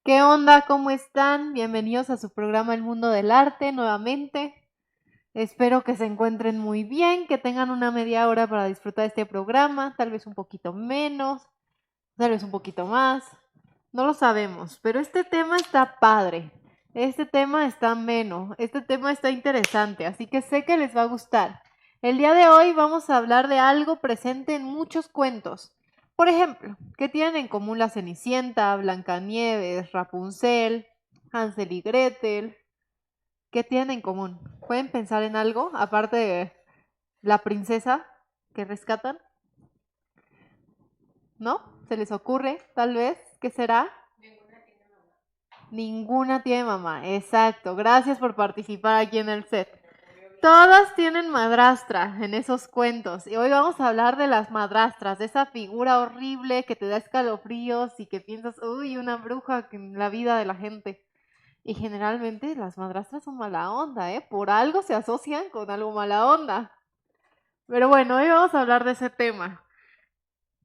¿Qué onda? ¿Cómo están? Bienvenidos a su programa El Mundo del Arte nuevamente. Espero que se encuentren muy bien, que tengan una media hora para disfrutar de este programa, tal vez un poquito menos, tal vez un poquito más. No lo sabemos, pero este tema está padre. Este tema está ameno, este tema está interesante, así que sé que les va a gustar. El día de hoy vamos a hablar de algo presente en muchos cuentos. Por ejemplo, ¿qué tienen en común la Cenicienta, Blancanieves, Rapunzel, Hansel y Gretel? ¿Qué tienen en común? ¿Pueden pensar en algo aparte de la princesa que rescatan? ¿No? ¿Se les ocurre, tal vez? ¿Qué será? Ninguna tiene mamá, exacto. Gracias por participar aquí en el set. Todas tienen madrastra en esos cuentos. Y hoy vamos a hablar de las madrastras, de esa figura horrible que te da escalofríos y que piensas, uy, una bruja en la vida de la gente. Y generalmente las madrastras son mala onda, ¿eh? Por algo se asocian con algo mala onda. Pero bueno, hoy vamos a hablar de ese tema.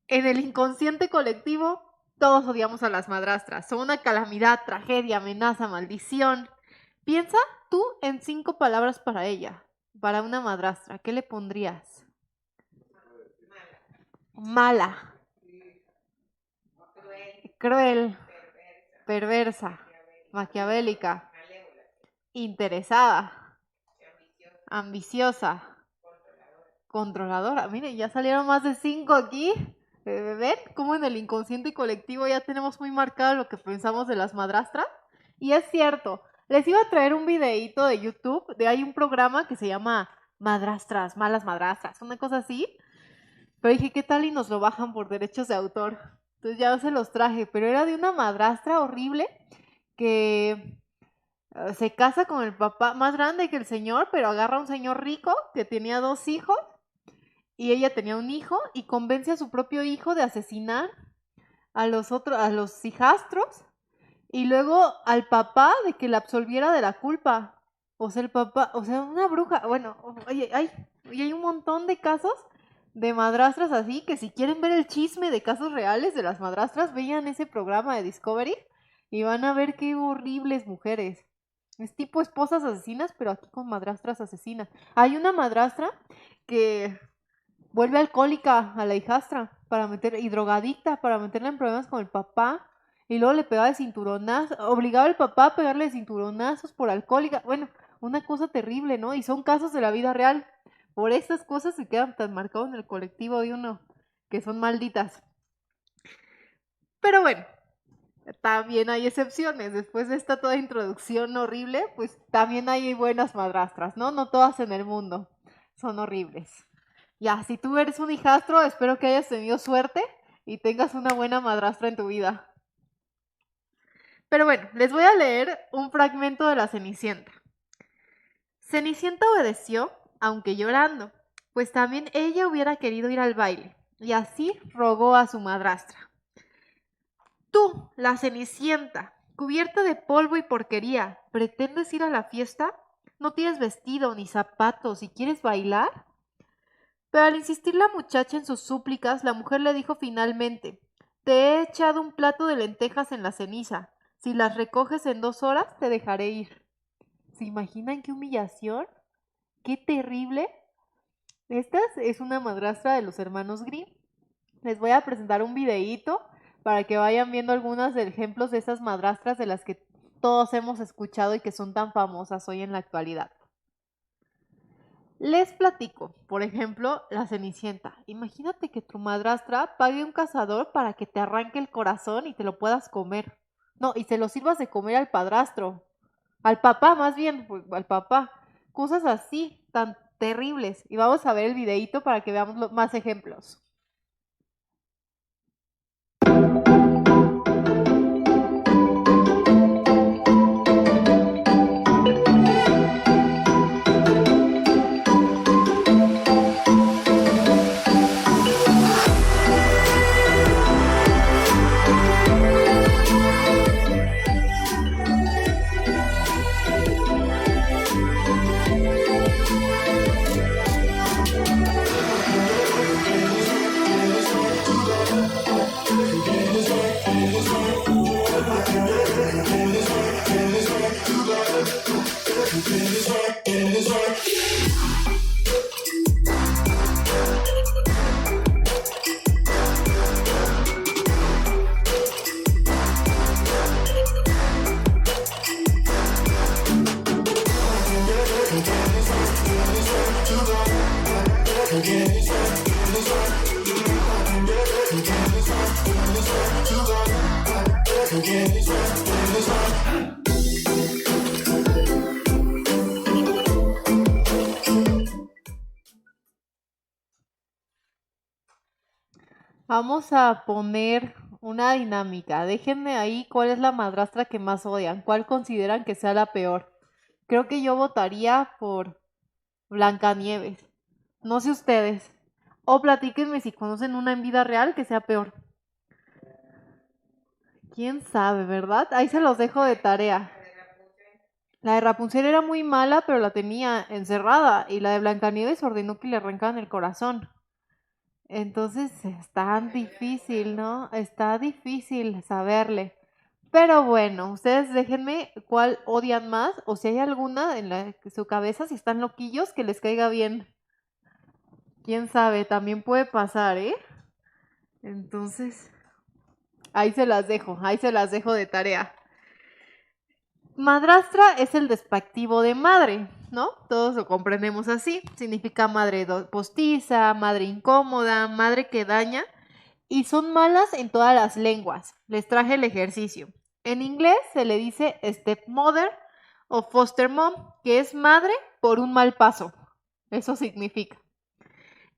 En el inconsciente colectivo, todos odiamos a las madrastras. Son una calamidad, tragedia, amenaza, maldición. Piensa tú en 5 palabras para ella, para una madrastra. ¿Qué le pondrías? Mala, cruel, perversa, maquiavélica, interesada, ambiciosa, controladora. Miren, ya salieron más de 5 aquí. ¿Ven cómo en el inconsciente colectivo ya tenemos muy marcado lo que pensamos de las madrastras? Y es cierto, les iba a traer un videíto de YouTube, hay un programa que se llama Madrastras, Malas Madrastras, una cosa así. Pero dije, ¿qué tal y nos lo bajan por derechos de autor? Entonces ya se los traje, pero era de una madrastra horrible que se casa con el papá más grande que el señor, pero agarra a un señor rico que tenía 2 hijos y ella tenía un hijo y convence a su propio hijo de asesinar a los hijastros y luego al papá de que la absolviera de la culpa. O sea, el papá, o sea, una bruja. Bueno, oye, hay un montón de casos de madrastras así que si quieren ver el chisme de casos reales de las madrastras, vean ese programa de Discovery y van a ver qué horribles mujeres. Es tipo esposas asesinas, pero aquí con madrastras asesinas. Hay una madrastra que vuelve alcohólica a la hijastra para meter, y drogadicta para meterla en problemas con el papá. Y luego le pegaba de cinturonazos, obligaba al papá a pegarle de cinturonazos por alcohólica. Bueno, una cosa terrible, ¿no? Y son casos de la vida real. Por estas cosas se quedan tan marcados en el colectivo de uno, que son malditas. Pero bueno, también hay excepciones. Después de esta toda introducción horrible, pues también hay buenas madrastras, ¿no? No todas en el mundo son horribles. Ya, si tú eres un hijastro, espero que hayas tenido suerte y tengas una buena madrastra en tu vida. Pero bueno, les voy a leer un fragmento de la Cenicienta. Cenicienta obedeció, aunque llorando, pues también ella hubiera querido ir al baile, y así rogó a su madrastra. Tú, la Cenicienta, cubierta de polvo y porquería, ¿pretendes ir a la fiesta? ¿No tienes vestido ni zapatos y quieres bailar? Pero al insistir la muchacha en sus súplicas, la mujer le dijo finalmente, te he echado un plato de lentejas en la ceniza. Si las recoges en 2 horas, te dejaré ir. ¿Se imaginan qué humillación? ¡Qué terrible! Esta es una madrastra de los hermanos Grimm. Les voy a presentar un videíto para que vayan viendo algunos ejemplos de esas madrastras de las que todos hemos escuchado y que son tan famosas hoy en la actualidad. Les platico, por ejemplo, la Cenicienta. Imagínate que tu madrastra pague un cazador para que te arranque el corazón y te lo puedas comer. No, y se lo sirvas de comer al padrastro. Al papá, más bien, pues, al papá. Cosas así, tan terribles. Y vamos a ver el videíto para que veamos más ejemplos. Vamos a poner una dinámica. Déjenme ahí cuál es la madrastra que más odian, cuál consideran que sea la peor. Creo que yo votaría por Blancanieves. No sé ustedes. O platíquenme si conocen una en vida real que sea peor. ¿Quién sabe, verdad? Ahí se los dejo de tarea. La de Rapunzel era muy mala, pero la tenía encerrada. Y la de Blancanieves ordenó que le arrancaran el corazón. Entonces está difícil, ¿no? Está difícil saberle. Pero bueno, ustedes déjenme cuál odian más o si hay alguna en su cabeza, si están loquillos, que les caiga bien. Quién sabe, también puede pasar, ¿eh? Entonces, ahí se las dejo de tarea. Madrastra es el despectivo de madre, ¿no? Todos lo comprendemos así. Significa madre postiza, madre incómoda, madre que daña. Y son malas en todas las lenguas. Les traje el ejercicio. En inglés se le dice stepmother o foster mom, que es madre por un mal paso. Eso significa.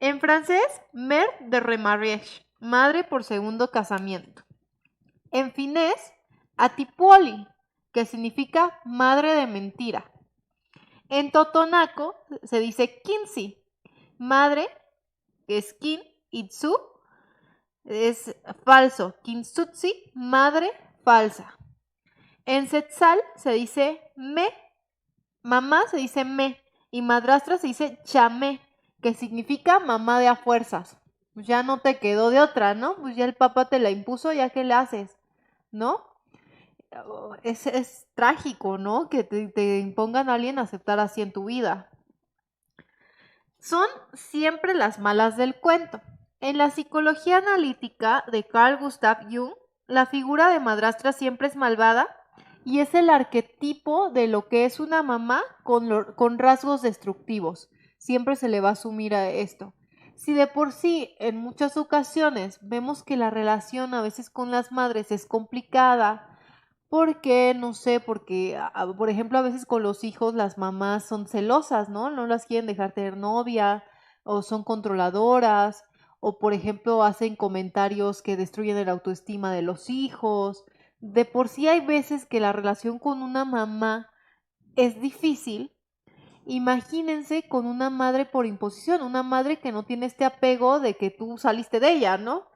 En francés, mère de remariage, madre por segundo casamiento. En finés, atipoli, que significa madre de mentira. En totonaco se dice quincy, madre, que es kin, itsu, es falso, kinsutsi, madre falsa. En Setzal se dice me, mamá se dice me, y madrastra se dice chamé, que significa mamá de a fuerzas. Pues ya no te quedó de otra, ¿no? Pues ya el papá te la impuso, ya qué le haces, ¿no? Es trágico, ¿no? Que te impongan a alguien a aceptar así en tu vida. Son siempre las malas del cuento. En la psicología analítica de Carl Gustav Jung, la figura de madrastra siempre es malvada y es el arquetipo de lo que es una mamá con rasgos destructivos. Siempre se le va a asumir a esto. Si de por sí en muchas ocasiones vemos que la relación a veces con las madres es complicada, porque, no sé, porque, por ejemplo, a veces con los hijos las mamás son celosas, ¿no? No las quieren dejar tener novia, o son controladoras, o por ejemplo hacen comentarios que destruyen la autoestima de los hijos. De por sí hay veces que la relación con una mamá es difícil. Imagínense con una madre por imposición, una madre que no tiene este apego de que tú saliste de ella, ¿no?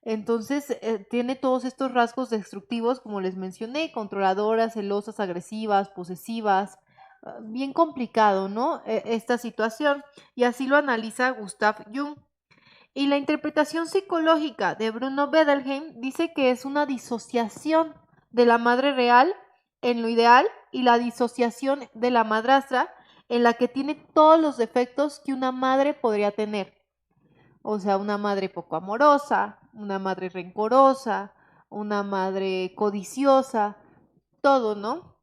Entonces tiene todos estos rasgos destructivos, como les mencioné, controladoras, celosas, agresivas, posesivas, bien complicado, ¿no? Esta situación. Y así lo analiza Gustav Jung. Y la interpretación psicológica de Bruno Bettelheim dice que es una disociación de la madre real en lo ideal y la disociación de la madrastra en la que tiene todos los defectos que una madre podría tener. O sea, una madre poco amorosa, una madre rencorosa, una madre codiciosa, todo, ¿no?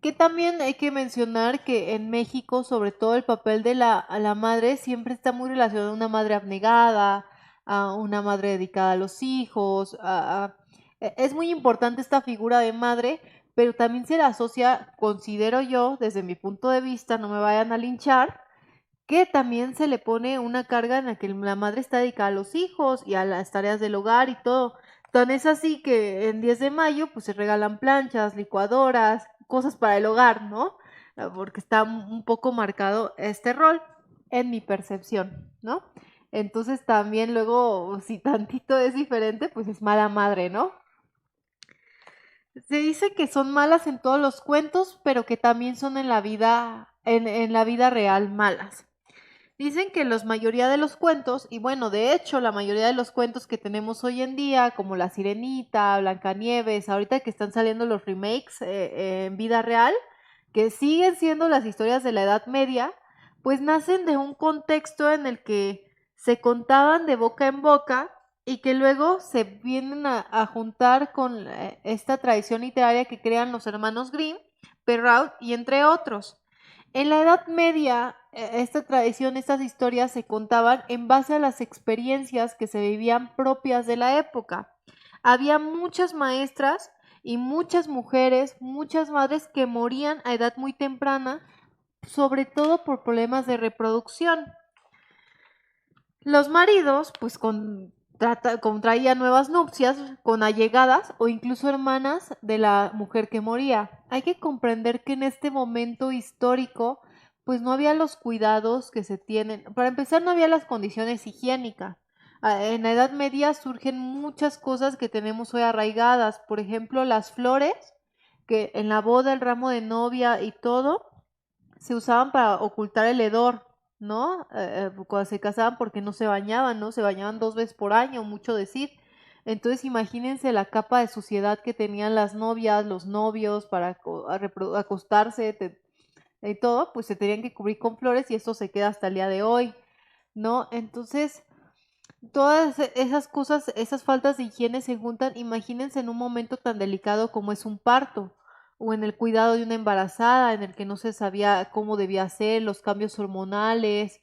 Que también hay que mencionar que en México, sobre todo el papel de la madre siempre está muy relacionado a una madre abnegada, a una madre dedicada a los hijos. Es muy importante esta figura de madre, pero también se la asocia, considero yo, desde mi punto de vista, no me vayan a linchar, que también se le pone una carga en la que la madre está dedicada a los hijos y a las tareas del hogar y todo. Tan es así que en 10 de mayo pues se regalan planchas, licuadoras, cosas para el hogar, ¿no? Porque está un poco marcado este rol en mi percepción, ¿no? Entonces también luego, si tantito es diferente, pues es mala madre, ¿no? Se dice que son malas en todos los cuentos, pero que también son en la vida, en la vida real malas. Dicen que la mayoría de los cuentos, y bueno, de hecho, la mayoría de los cuentos que tenemos hoy en día, como La Sirenita, Blancanieves, ahorita que están saliendo los remakes en vida real, que siguen siendo las historias de la Edad Media, pues nacen de un contexto en el que se contaban de boca en boca y que luego se vienen a juntar con esta tradición literaria que crean los hermanos Grimm, Perrault y entre otros. En la Edad Media, esta tradición, estas historias se contaban en base a las experiencias que se vivían propias de la época. Había muchas maestras y muchas mujeres, muchas madres que morían a edad muy temprana, sobre todo por problemas de reproducción. Los maridos, pues, contraían nuevas nupcias con allegadas o incluso hermanas de la mujer que moría. Hay que comprender que en este momento histórico, pues no había los cuidados que se tienen. Para empezar, no había las condiciones higiénicas. En la Edad Media surgen muchas cosas que tenemos hoy arraigadas. Por ejemplo, las flores, que en la boda, el ramo de novia y todo, se usaban para ocultar el hedor, ¿no? Cuando se casaban porque no se bañaban, ¿no? Se bañaban 2 veces por año, mucho decir. Entonces imagínense la capa de suciedad que tenían las novias, los novios para acostarse y todo, pues se tenían que cubrir con flores y esto se queda hasta el día de hoy, ¿no? Entonces, todas esas cosas, esas faltas de higiene se juntan, imagínense en un momento tan delicado como es un parto o en el cuidado de una embarazada, en el que no se sabía cómo debía ser, los cambios hormonales,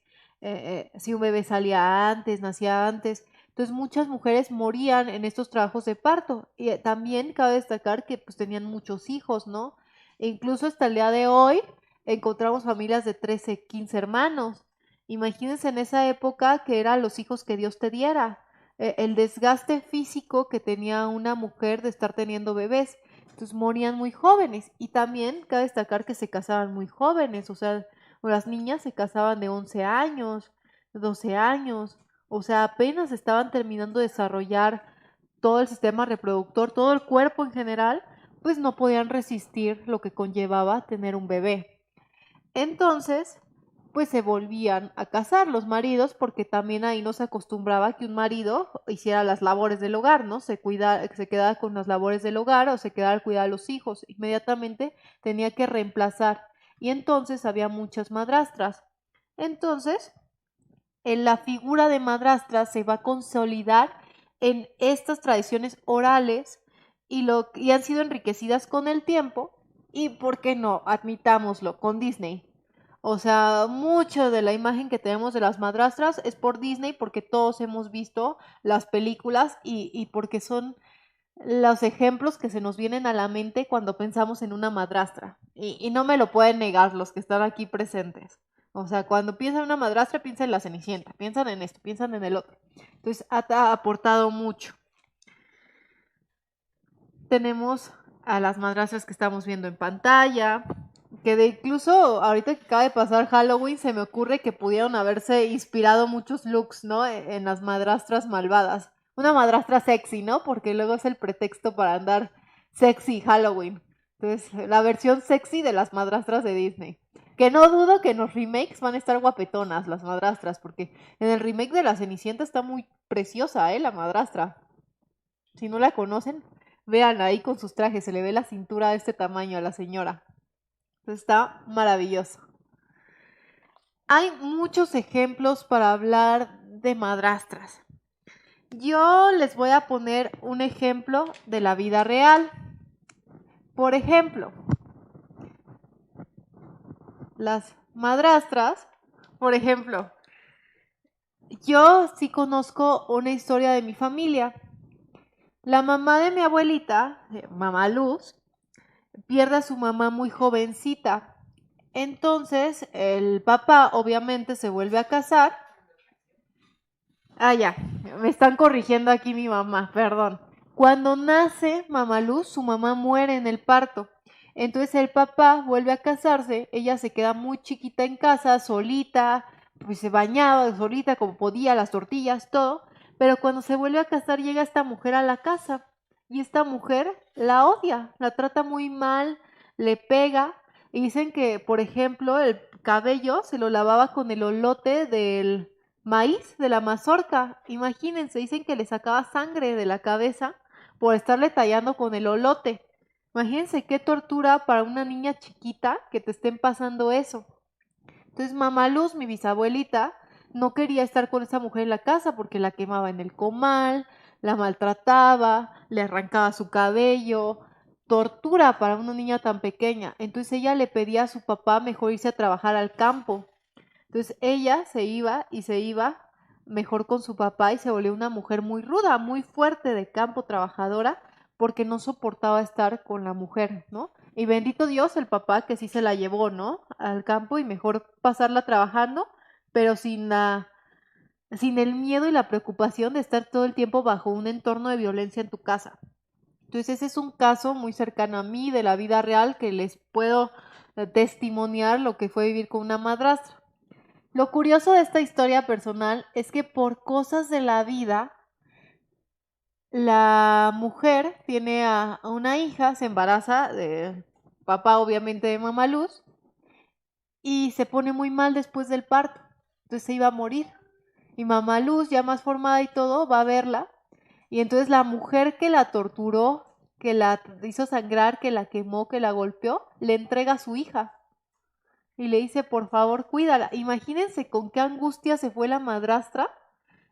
si un bebé salía antes, nacía antes. Entonces muchas mujeres morían en estos trabajos de parto y también cabe destacar que pues tenían muchos hijos, ¿no? E incluso hasta el día de hoy encontramos familias de 13, 15 hermanos. Imagínense en esa época que eran los hijos que Dios te diera, el desgaste físico que tenía una mujer de estar teniendo bebés. Entonces morían muy jóvenes y también cabe destacar que se casaban muy jóvenes, o sea, las niñas se casaban de 11 años, 12 años, o sea, apenas estaban terminando de desarrollar todo el sistema reproductor, todo el cuerpo en general, pues no podían resistir lo que conllevaba tener un bebé. Entonces, pues se volvían a casar los maridos, porque también ahí no se acostumbraba que un marido hiciera las labores del hogar, ¿no? Se quedaba con las labores del hogar o se quedaba al cuidar a los hijos. Inmediatamente tenía que reemplazar. Y entonces había muchas madrastras. Entonces, en la figura de madrastra se va a consolidar en estas tradiciones orales y han sido enriquecidas con el tiempo y, ¿por qué no? Admitámoslo, con Disney. O sea, mucho de la imagen que tenemos de las madrastras es por Disney porque todos hemos visto las películas y porque son los ejemplos que se nos vienen a la mente cuando pensamos en una madrastra. Y no me lo pueden negar los que están aquí presentes. O sea, cuando piensan en una madrastra, piensan en la Cenicienta, piensan en esto, piensan en el otro. Entonces, ha aportado mucho. Tenemos a las madrastras que estamos viendo en pantalla, que de incluso ahorita que acaba de pasar Halloween, se me ocurre que pudieron haberse inspirado muchos looks, ¿no? En las madrastras malvadas. Una madrastra sexy, ¿no? Porque luego es el pretexto para andar sexy Halloween. Entonces, la versión sexy de las madrastras de Disney. Que no dudo que en los remakes van a estar guapetonas las madrastras, porque en el remake de La Cenicienta está muy preciosa, ¿eh? La madrastra. Si no la conocen, vean ahí con sus trajes, se le ve la cintura de este tamaño a la señora. Está maravilloso. Hay muchos ejemplos para hablar de madrastras. Yo les voy a poner un ejemplo de la vida real. Por ejemplo, las madrastras, por ejemplo, yo sí conozco una historia de mi familia. La mamá de mi abuelita, mamá Luz, pierde a su mamá muy jovencita. Entonces, el papá obviamente se vuelve a casar. Ah, ya, me están corrigiendo aquí mi mamá, perdón. Cuando nace Mamaluz, su mamá muere en el parto. Entonces el papá vuelve a casarse, ella se queda muy chiquita en casa, solita, pues se bañaba solita como podía, las tortillas, todo. Pero cuando se vuelve a casar llega esta mujer a la casa y esta mujer la odia, la trata muy mal, le pega y dicen que, por ejemplo, el cabello se lo lavaba con el olote del maíz de la mazorca. Imagínense, dicen que le sacaba sangre de la cabeza por estarle tallando con el olote. Imagínense qué tortura para una niña chiquita que te estén pasando eso. Entonces mamá Luz, mi bisabuelita, no quería estar con esa mujer en la casa porque la quemaba en el comal, la maltrataba, le arrancaba su cabello, tortura para una niña tan pequeña. Entonces ella le pedía a su papá mejor irse a trabajar al campo. Entonces ella se iba y se iba mejor con su papá y se volvió una mujer muy ruda, muy fuerte de campo, trabajadora, porque no soportaba estar con la mujer, ¿no? Y bendito Dios el papá que sí se la llevó, ¿no? Al campo y mejor pasarla trabajando, pero sin el miedo y la preocupación de estar todo el tiempo bajo un entorno de violencia en tu casa. Entonces ese es un caso muy cercano a mí de la vida real que les puedo testimoniar lo que fue vivir con una madrastra. Lo curioso de esta historia personal es que por cosas de la vida, la mujer tiene a una hija, se embaraza de papá, obviamente de mamá Luz, y se pone muy mal después del parto. Entonces se iba a morir. Y mamá Luz, ya más formada y todo, va a verla. Y entonces la mujer que la torturó, que la hizo sangrar, que la quemó, que la golpeó, le entrega a su hija. Y le dice, por favor, cuídala. Imagínense con qué angustia se fue la madrastra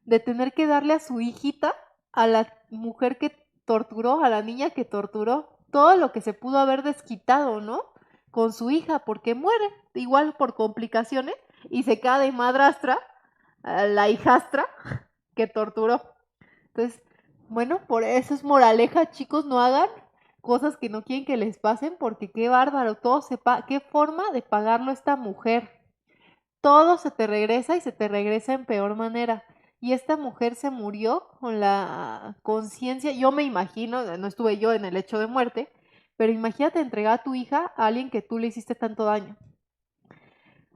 de tener que darle a su hijita, a la mujer que torturó, a la niña que torturó, todo lo que se pudo haber desquitado, ¿no? Con su hija, porque muere, igual por complicaciones, y se queda de madrastra, a la hijastra que torturó. Entonces, bueno, por eso es moraleja, chicos, no hagan cosas que no quieren que les pasen, porque qué bárbaro, todo qué forma de pagarlo esta mujer. Todo se te regresa y se te regresa en peor manera. Y esta mujer se murió con la conciencia, yo me imagino, no estuve yo en el hecho de muerte, pero imagínate entregar a tu hija a alguien que tú le hiciste tanto daño.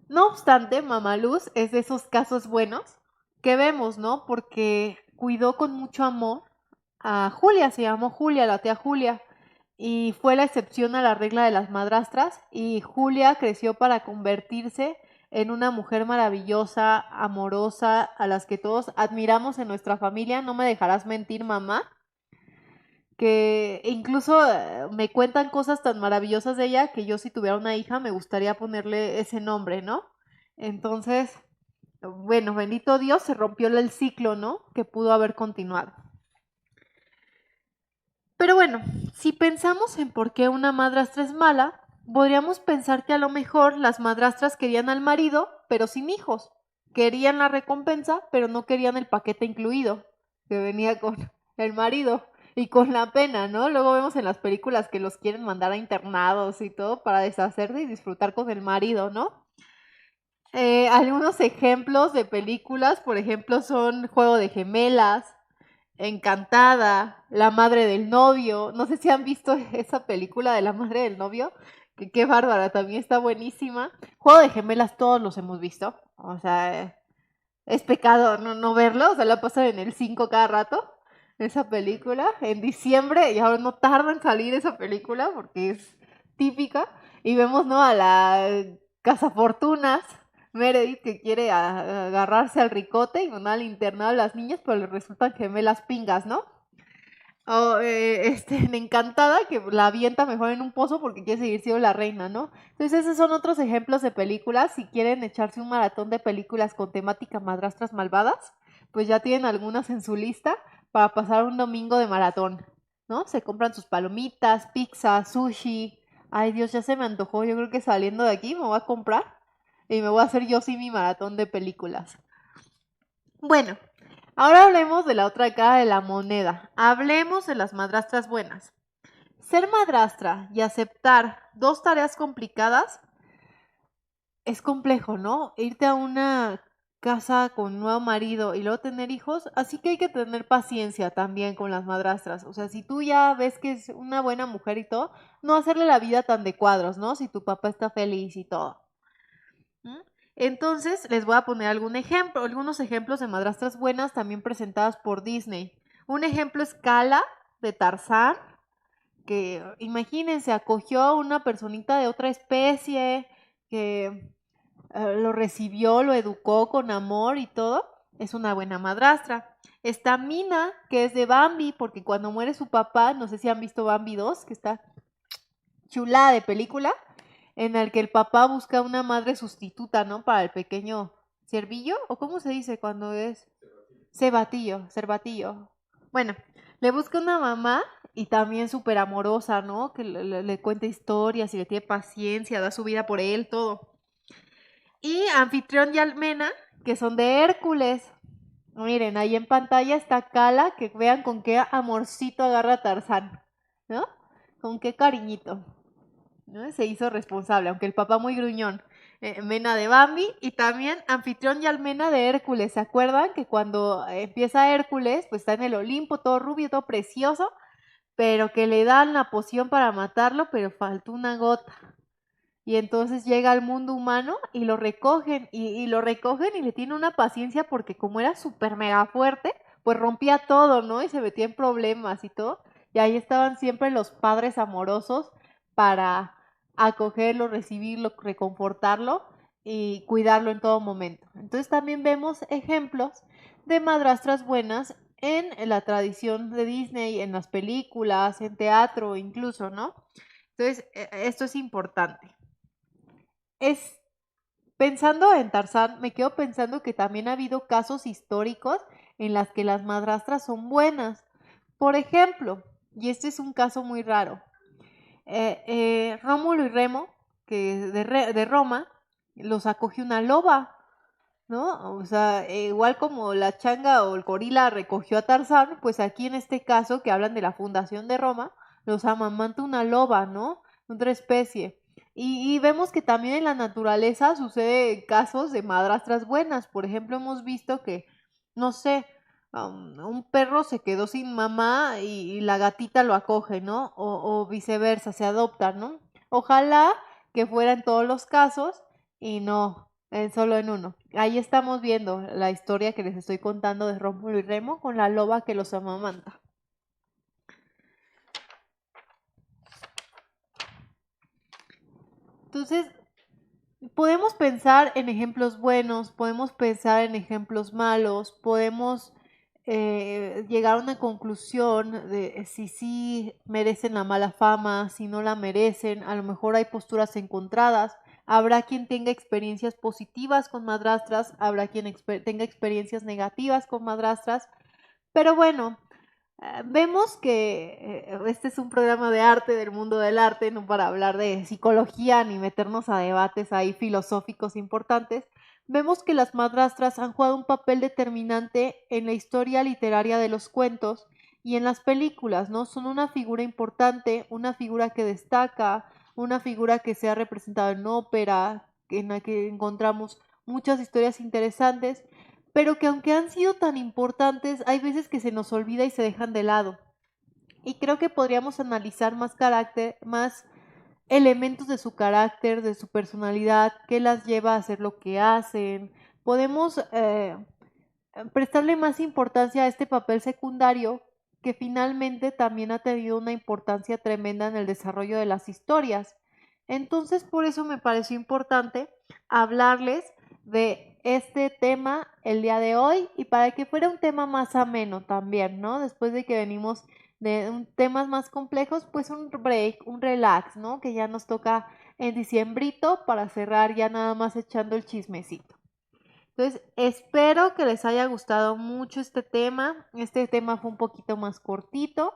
No obstante, Mamá Luz es de esos casos buenos que vemos, ¿no? Porque cuidó con mucho amor a Julia, se llamó Julia, la tía Julia, y fue la excepción a la regla de las madrastras, y Julia creció para convertirse en una mujer maravillosa, amorosa, a las que todos admiramos en nuestra familia. No me dejarás mentir, mamá, que incluso me cuentan cosas tan maravillosas de ella que yo, si tuviera una hija, me gustaría ponerle ese nombre, ¿no? Entonces, bueno, bendito Dios, se rompió el ciclo, ¿no? Que pudo haber continuado. Pero bueno, si pensamos en por qué una madrastra es mala, podríamos pensar que a lo mejor las madrastras querían al marido, pero sin hijos. Querían la recompensa, pero no querían el paquete incluido, que venía con el marido y con la pena, ¿no? Luego vemos en las películas que los quieren mandar a internados y todo para deshacerse y disfrutar con el marido, ¿no? Algunos ejemplos de películas, por ejemplo, son Juego de Gemelas, Encantada, La madre del novio. No sé si han visto esa película de La madre del novio, que qué bárbara, también está buenísima. Juego de Gemelas todos los hemos visto, o sea, es pecado no verlo, o sea, la pasan en el 5 cada rato, esa película. En diciembre, y ahora no tarda en salir esa película porque es típica, y vemos, ¿no? A la cazafortunas, Meredith, que quiere agarrarse al ricote y mandar al internado a las niñas, pero le resultan gemelas pingas, ¿no? O en Encantada, que la avienta mejor en un pozo porque quiere seguir siendo la reina, ¿no? Entonces esos son otros ejemplos de películas. Si quieren echarse un maratón de películas con temática madrastras malvadas, pues ya tienen algunas en su lista para pasar un domingo de maratón, ¿no? Se compran sus palomitas, pizza, sushi. Ay Dios, ya se me antojó. Yo creo que saliendo de aquí me voy a comprar y me voy a hacer yo sí mi maratón de películas. Bueno, ahora hablemos de la otra cara de la moneda. Hablemos de las madrastras buenas. Ser madrastra y aceptar dos tareas complicadas es complejo, ¿no? Irte a una casa con un nuevo marido y luego tener hijos, así que hay que tener paciencia también con las madrastras. O sea, si tú ya ves que es una buena mujer y todo, no hacerle la vida tan de cuadros, ¿no? Si tu papá está feliz y todo. ¿Mm? Entonces, les voy a poner algunos ejemplos de madrastras buenas también presentadas por Disney. Un ejemplo es Kala, de Tarzán, que imagínense, acogió a una personita de otra especie, que lo recibió, lo educó con amor y todo. Es una buena madrastra. Está Mina, que es de Bambi, porque cuando muere su papá, no sé si han visto Bambi 2, que está chulada de película en el que el papá busca una madre sustituta, ¿no? Para el pequeño cervillo, o cómo se dice cuando es cervatillo. Bueno, le busca una mamá y también súper amorosa, ¿no? Que le cuenta historias y le tiene paciencia, da su vida por él, todo. Y Anfitrión y Almena, que son de Hércules. Miren, ahí en pantalla está Cala, que vean con qué amorcito agarra a Tarzán, ¿no? Con qué cariñito, ¿no? Se hizo responsable, aunque el papá muy gruñón. Mena de Bambi y también Anfitrión y Almena de Hércules. ¿Se acuerdan que cuando empieza Hércules, pues está en el Olimpo, todo rubio, todo precioso, pero que le dan la poción para matarlo, pero faltó una gota? Y entonces llega al mundo humano y lo recogen, y lo recogen y le tiene una paciencia porque como era súper mega fuerte, pues rompía todo, ¿no? Y se metía en problemas y todo. Y ahí estaban siempre los padres amorosos para acogerlo, recibirlo, reconfortarlo y cuidarlo en todo momento. Entonces también vemos ejemplos de madrastras buenas en la tradición de Disney, en las películas, en teatro incluso, ¿no? Entonces, esto es importante. Es Pensando en Tarzán, me quedo pensando que también ha habido casos históricos en las que las madrastras son buenas. Por ejemplo, y este es un caso muy raro, Rómulo y Remo, que de Roma, los acoge una loba, ¿no? O sea, igual como la changa o el gorila recogió a Tarzán, pues aquí en este caso, que hablan de la fundación de Roma, los amamanta una loba, ¿no? Otra especie. Y vemos que también en la naturaleza sucede casos de madrastras buenas. Por ejemplo, hemos visto que, no sé, un perro se quedó sin mamá y la gatita lo acoge, ¿no? O viceversa, se adopta, ¿no? Ojalá que fuera en todos los casos y no solo en uno. Ahí estamos viendo la historia que les estoy contando de Rómulo y Remo con la loba que los amamanta. Entonces, podemos pensar en ejemplos buenos, podemos pensar en ejemplos malos, podemos llegar a una conclusión de si sí merecen la mala fama, si no la merecen, a lo mejor hay posturas encontradas, habrá quien tenga experiencias positivas con madrastras, habrá quien tenga experiencias negativas con madrastras, pero bueno, vemos que este es un programa de arte, del mundo del arte, no para hablar de psicología ni meternos a debates ahí filosóficos importantes. Vemos que las madrastras han jugado un papel determinante en la historia literaria de los cuentos y en las películas, ¿no? Son una figura importante, una figura que destaca, una figura que se ha representado en ópera, en la que encontramos muchas historias interesantes, pero que aunque han sido tan importantes, hay veces que se nos olvida y se dejan de lado. Y creo que podríamos analizar más carácter, más elementos de su carácter, de su personalidad, qué las lleva a hacer lo que hacen. Podemos prestarle más importancia a este papel secundario que finalmente también ha tenido una importancia tremenda en el desarrollo de las historias. Entonces, por eso me pareció importante hablarles de este tema el día de hoy y para que fuera un tema más ameno también, ¿no? Después de que venimos de temas más complejos, pues un break, un relax, ¿no? Que ya nos toca en diciembrito para cerrar ya nada más echando el chismecito. Entonces, espero que les haya gustado mucho este tema. Este tema fue un poquito más cortito,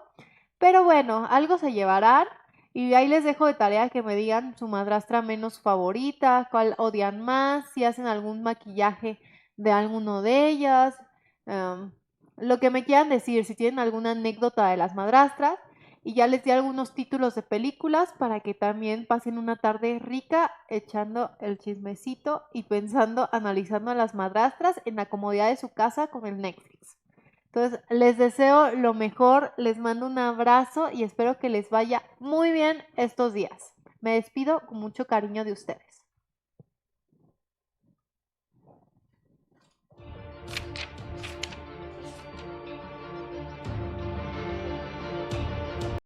pero bueno, algo se llevarán. Y ahí les dejo de tarea que me digan su madrastra menos favorita, cuál odian más, si hacen algún maquillaje de alguno de ellas, em, lo que me quieran decir, si tienen alguna anécdota de las madrastras. Y ya les di algunos títulos de películas para que también pasen una tarde rica echando el chismecito y pensando, analizando a las madrastras en la comodidad de su casa con el Netflix. Entonces, les deseo lo mejor, les mando un abrazo y espero que les vaya muy bien estos días. Me despido con mucho cariño de ustedes.